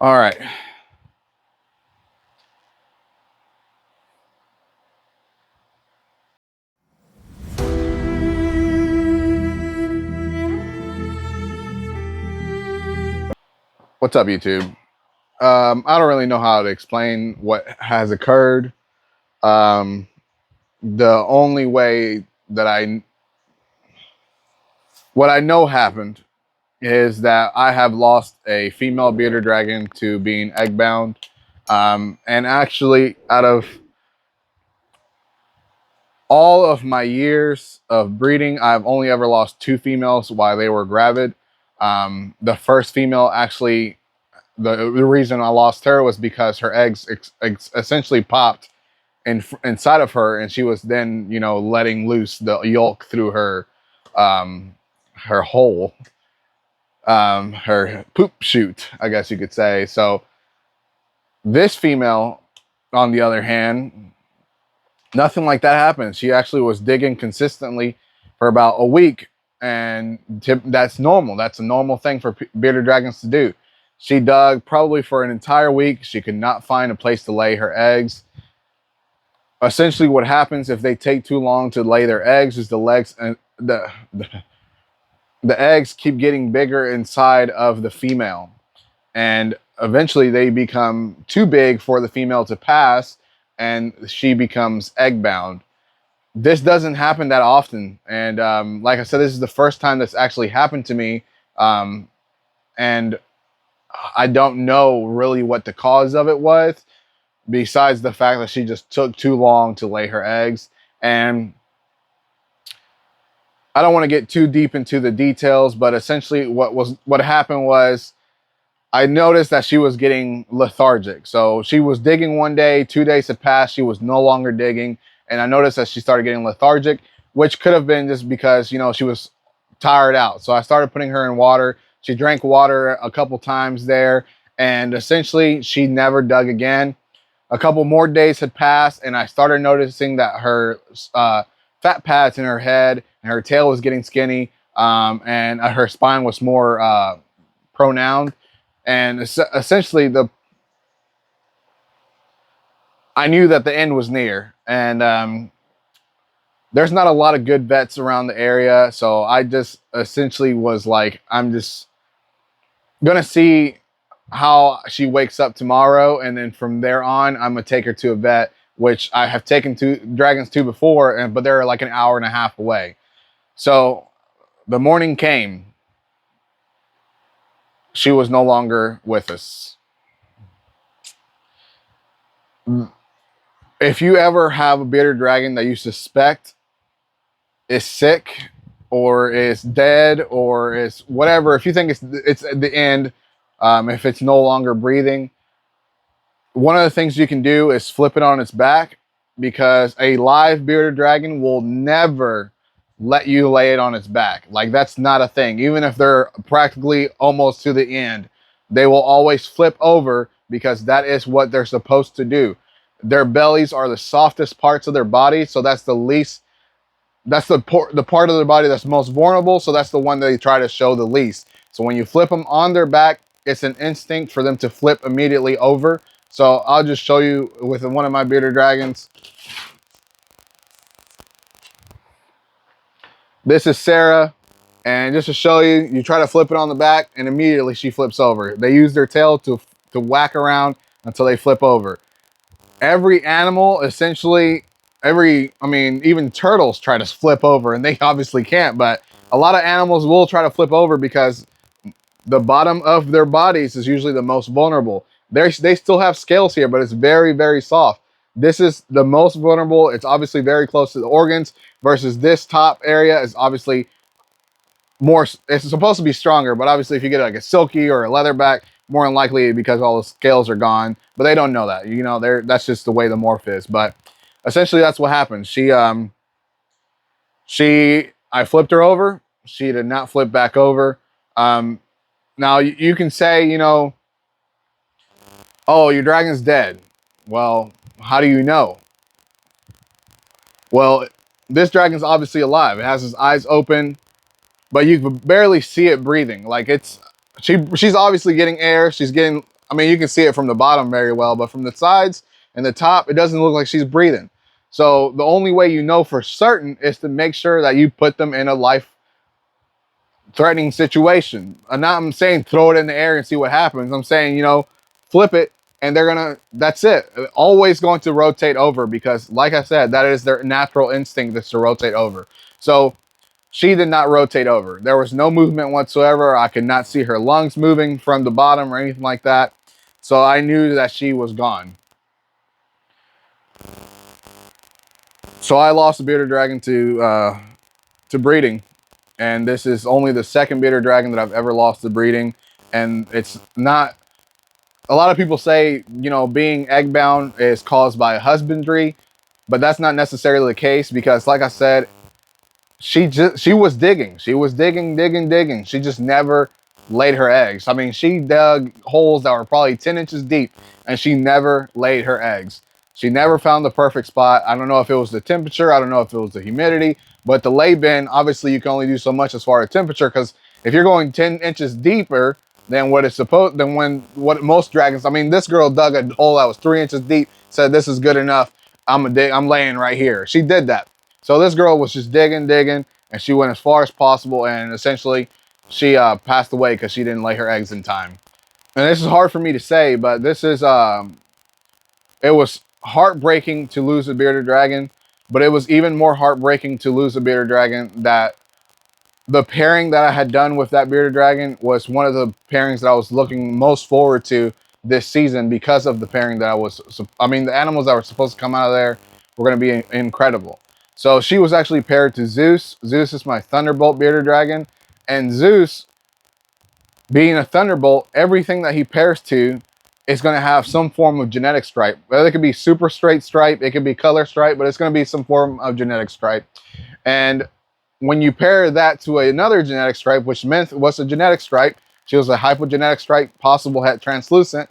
All right. What's up, YouTube? I don't really know how to explain what has occurred. Um, the only way that what I know happened is that I have lost a female bearded dragon to being eggbound. And actually, out of all of my years of breeding, I've only ever lost two females while they were gravid. The first female actually, the reason I lost her was because her eggs essentially popped inside of her, and she was then, letting loose the yolk through her hole, her poop chute, I guess you could say. So this female, on the other hand, nothing like that happened. She actually was digging consistently for about a week, and that's normal. That's a normal thing for bearded dragons to do. She dug probably for an entire week. She could not find a place to lay her eggs. Essentially, what happens if they take too long to lay their eggs is the eggs keep getting bigger inside of the female, and eventually they become too big for the female to pass, and she becomes eggbound. This doesn't happen that often, and like I said, this is the first time that's actually happened to me, and I don't know really what the cause of it was, besides the fact that she just took too long to lay her eggs. And I don't want to get too deep into the details, but essentially what happened was I noticed that she was getting lethargic. So she was digging one day, 2 days had passed, she was no longer digging, and I noticed that she started getting lethargic, which could have been just because, she was tired out. So I started putting her in water. She drank water a couple times there, and essentially she never dug again. A couple more days had passed, and I started noticing that her fat pads in her head and her tail was getting skinny, and her spine was more pronounced. And essentially, I knew that the end was near, and there's not a lot of good vets around the area, so I just essentially was like, I'm just gonna see how she wakes up tomorrow, and then from there on, I'm gonna take her to a vet, which I have taken to dragons to before, but they're like an hour and a half away. So the morning came. She was no longer with us. If you ever have a bearded dragon that you suspect is sick or is dead or is whatever, if you think it's at the end, if it's no longer breathing, one of the things you can do is flip it on its back, because a live bearded dragon will never let you lay it on its back. Like, that's not a thing. Even if they're practically almost to the end, they will always flip over, because that is what they're supposed to do. Their bellies are the softest parts of their body, so that's the least, that's the part of their body that's most vulnerable, so that's the one they try to show the least. So when you flip them on their back, it's an instinct for them to flip immediately over. So I'll just show you with one of my bearded dragons. This is Sarah, and just to show you, you try to flip it on the back, and immediately she flips over. They use their tail to whack around until they flip over. Every animal, essentially, even turtles try to flip over, and they obviously can't, but a lot of animals will try to flip over because the bottom of their bodies is usually the most vulnerable. They still have scales here, but it's very, very soft. This is the most vulnerable. It's obviously very close to the organs, versus this top area is obviously more, it's supposed to be stronger, but obviously if you get like a silky or a leatherback, more than likely because all the scales are gone, but they don't know that. That's just the way the morph is. But essentially that's what happened. I flipped her over. She did not flip back over. Now you can say, oh, your dragon's dead. Well, how do you know? Well, this dragon's obviously alive. It has its eyes open, but you can barely see it breathing. Like, she's obviously getting air. She's getting I mean, you can see it from the bottom very well, but from the sides and the top, it doesn't look like she's breathing. So the only way you know for certain is to make sure that you put them in a life-threatening situation. I'm not saying throw it in the air and see what happens. I'm saying, you know, flip it and they're gonna, that's it. Always going to rotate over because, like I said, that is their natural instinct is to rotate over. So she did not rotate over. There was no movement whatsoever. I could not see her lungs moving from the bottom or anything like that. So I knew that she was gone. So I lost the bearded dragon to breeding, and this is only the second bearded dragon that I've ever lost to breeding. And it's not. A lot of people say, you know, being eggbound is caused by husbandry, but that's not necessarily the case because, like I said, she was digging. She was digging. She just never laid her eggs. I mean, she dug holes that were probably 10 inches deep and she never laid her eggs. She never found the perfect spot. I don't know if it was the temperature. I don't know if it was the humidity, but the lay bin, obviously you can only do so much as far as temperature, because if you're going 10 inches deeper than what it's supposed, than what most dragons, I mean, this girl dug a hole that was 3 inches deep, said this is good enough. I'm laying right here. She did that. So this girl was just digging, and she went as far as possible, and essentially she passed away because she didn't lay her eggs in time. And this is hard for me to say, but this is it was heartbreaking to lose a bearded dragon, but it was even more heartbreaking to lose a bearded dragon that the pairing that I had done with that bearded dragon was one of the pairings that I was looking most forward to this season because of the pairing that I mean, the animals that were supposed to come out of there were going to be incredible. So she was actually paired to Zeus. Zeus is my Thunderbolt bearded dragon. And Zeus, being a Thunderbolt, everything that he pairs to is going to have some form of genetic stripe. Whether it could be super straight stripe, it could be color stripe, but it's going to be some form of genetic stripe. And when you pair that to another genetic stripe, which meant was a genetic stripe, she was a hypogenetic stripe, possible het translucent.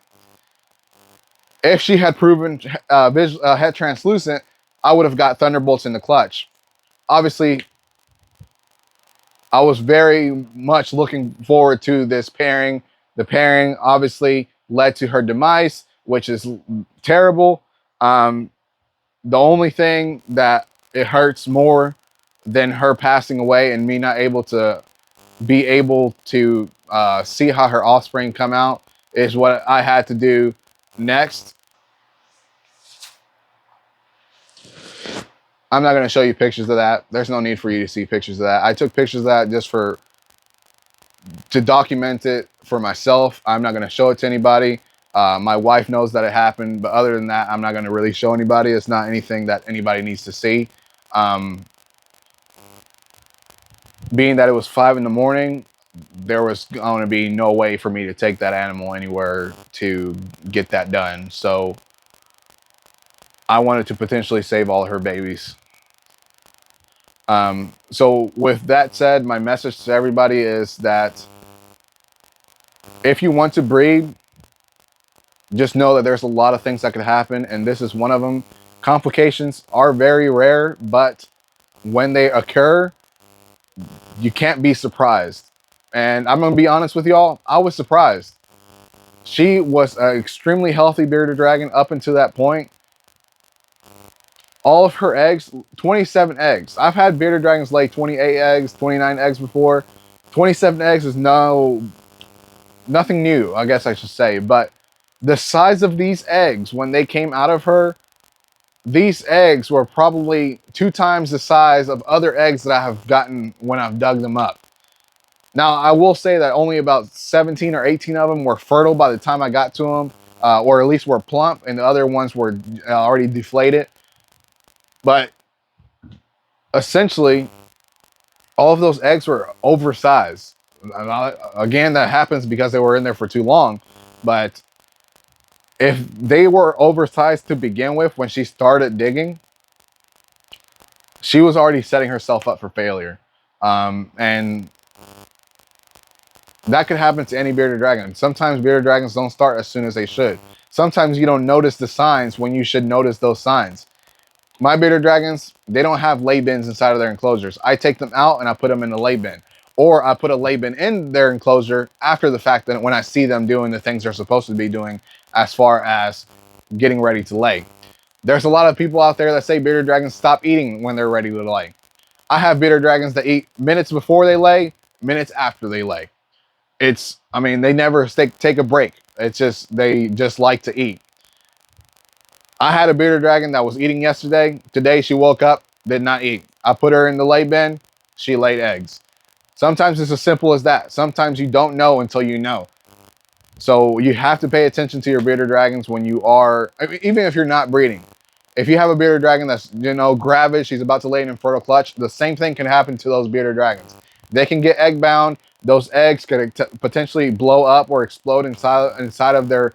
If she had proven het translucent, I would have got Thunderbolts in the clutch. Obviously, I was very much looking forward to this pairing. The pairing obviously led to her demise, which is terrible. The only thing that it hurts more than her passing away and me not able to see how her offspring come out is what I had to do next. I'm not going to show you pictures of that. There's no need for you to see pictures of that. I took pictures of that just to document it for myself. I'm not going to show it to anybody. My wife knows that it happened, but other than that, I'm not going to really show anybody. It's not anything that anybody needs to see. Being that it was 5 in the morning, there was going to be no way for me to take that animal anywhere to get that done. So I wanted to potentially save all of her babies. So with that said, my message to everybody is that if you want to breed, just know that there's a lot of things that could happen, and this is one of them. Complications are very rare, but when they occur, you can't be surprised. And I'm going to be honest with y'all, I was surprised. She was an extremely healthy bearded dragon up until that point. All of her eggs, 27 eggs. I've had bearded dragons lay 28 eggs, 29 eggs before. 27 eggs is nothing new, I guess I should say. But the size of these eggs, when they came out of her, these eggs were probably 2 times the size of other eggs that I have gotten when I've dug them up. Now, I will say that only about 17 or 18 of them were fertile by the time I got to them, or at least were plump, and the other ones were already deflated. But essentially, all of those eggs were oversized. Again, that happens because they were in there for too long. But if they were oversized to begin with when she started digging, she was already setting herself up for failure. And that could happen to any bearded dragon. Sometimes bearded dragons don't start as soon as they should. Sometimes you don't notice the signs when you should notice those signs. My bearded dragons, they don't have lay bins inside of their enclosures. I take them out and I put them in the lay bin. or I put a lay bin in their enclosure after the fact, that when I see them doing the things they're supposed to be doing as far as getting ready to lay. There's a lot of people out there that say bearded dragons stop eating when they're ready to lay. I have bearded dragons that eat minutes before they lay, minutes after they lay. I mean, they never take a break. It's just, they just like to eat. I had a bearded dragon that was eating yesterday. Today she woke up, did not eat. I put her in the lay bin, she laid eggs. Sometimes it's as simple as that. Sometimes you don't know until you know. So you have to pay attention to your bearded dragons when you are, I mean, even if you're not breeding. If you have a bearded dragon that's, gravid, she's about to lay an infertile clutch, the same thing can happen to those bearded dragons. They can get egg bound. Those eggs could potentially blow up or explode inside of their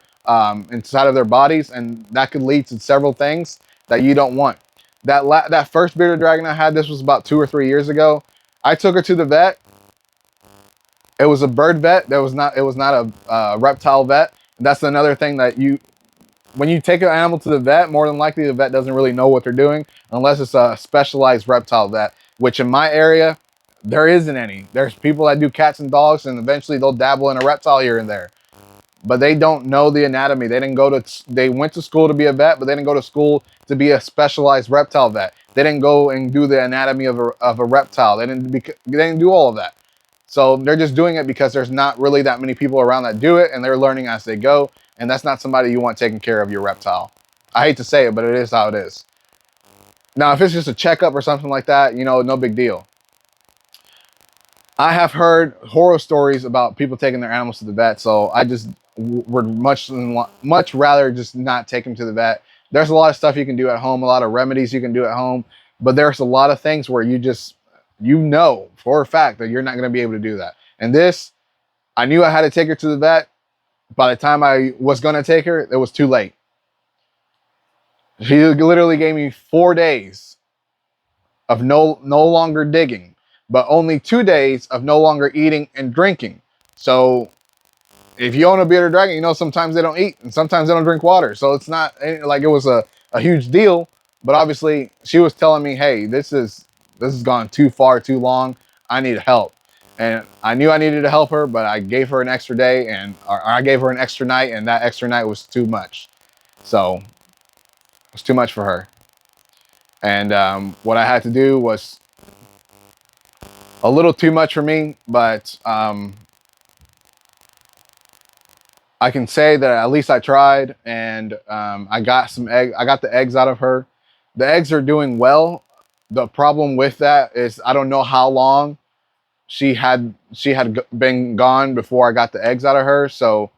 bodies, and that could lead to several things that you don't want. That first bearded dragon I had, this was about 2 or 3 years ago. I took her to the vet. It was a bird vet. It was not a reptile vet. And that's another thing that when you take an animal to the vet, more than likely the vet doesn't really know what they're doing unless it's a specialized reptile vet, which in my area, there isn't any. There's people that do cats and dogs, and eventually they'll dabble in a reptile here and there. But they don't know the anatomy. They went to school to be a vet, but they didn't go to school to be a specialized reptile vet. They didn't go and do the anatomy of a reptile. They didn't do all of that. So they're just doing it because there's not really that many people around that do it, and they're learning as they go. And that's not somebody you want taking care of your reptile. I hate to say it, but it is how it is. Now, if it's just a checkup or something like that, no big deal. I have heard horror stories about people taking their animals to the vet, so I just would much rather just not take them to the vet. There's a lot of stuff you can do at home, a lot of remedies you can do at home, but there's a lot of things where you know for a fact that you're not going to be able to do that. And this, I knew I had to take her to the vet. By the time I was going to take her, it was too late. She literally gave me 4 days of no longer digging, but only 2 days of no longer eating and drinking. So if you own a bearded dragon, sometimes they don't eat and sometimes they don't drink water. So it's not like it was a huge deal. But obviously she was telling me, hey, this has gone too far, too long. I need help. And I knew I needed to help her, but I gave her an extra day, or I gave her an extra night, and that extra night was too much. So it was too much for her. And what I had to do was a little too much for me, but I can say that at least I tried, and I got the eggs out of her. The eggs are doing well. The problem with that is I don't know how long she had been gone before I got the eggs out of her. So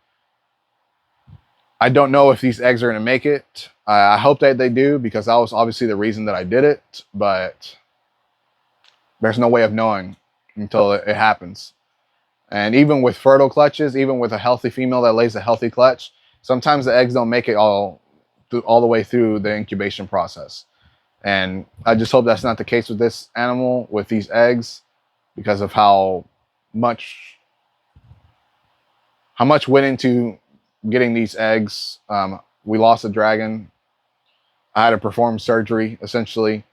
I don't know if these eggs are going to make it. I hope that they do, because that was obviously the reason that I did it, but there's no way of knowing until it happens. And even with fertile clutches, even with a healthy female that lays a healthy clutch, sometimes the eggs don't make it all the way through the incubation process. And I just hope that's not the case with this animal, with these eggs, because of how much went into getting these eggs. We lost a dragon. I had to perform surgery, essentially.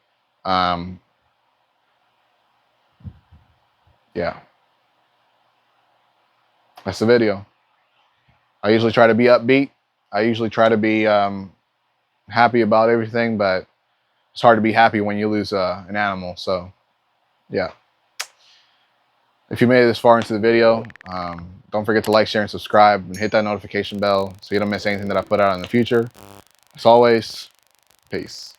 Yeah. That's the video. I usually try to be upbeat. I usually try to be happy about everything, but it's hard to be happy when you lose an animal. So, yeah. If you made it this far into the video, don't forget to like, share, and subscribe, and hit that notification bell so you don't miss anything that I put out in the future. As always, peace.